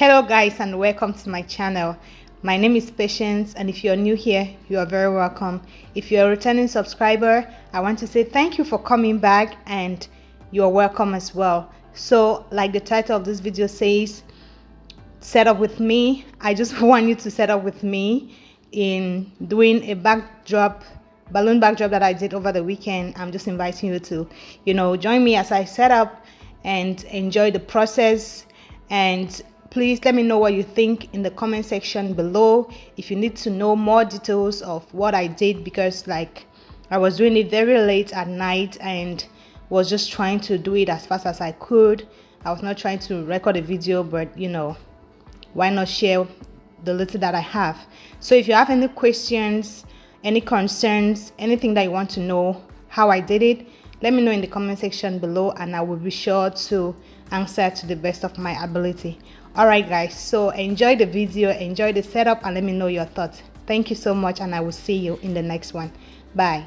Hello guys, and welcome to my channel. My name is Patience, and if you're new here, you are very welcome. If you're a returning subscriber, I want to say thank you for coming back, and you're welcome as well. So like the title of this video says, set up with me. I just want you to set up with me in doing a balloon backdrop that I did over the weekend. I'm just inviting you to join me as I set up and enjoy the process. And please let me know what you think in the comment section below. If you need to know more details of what I did, because like I was doing it very late at night and was just trying to do it as fast as I could. I was not trying to record a video, but why not share the little that I have? So if you have any questions, any concerns, anything that you want to know how I did it, let me know in the comment section below, and I will be sure to answer to the best of my ability. Alright guys, so enjoy the video, enjoy the setup, and let me know your thoughts. Thank you so much, and I will see you in the next one. Bye.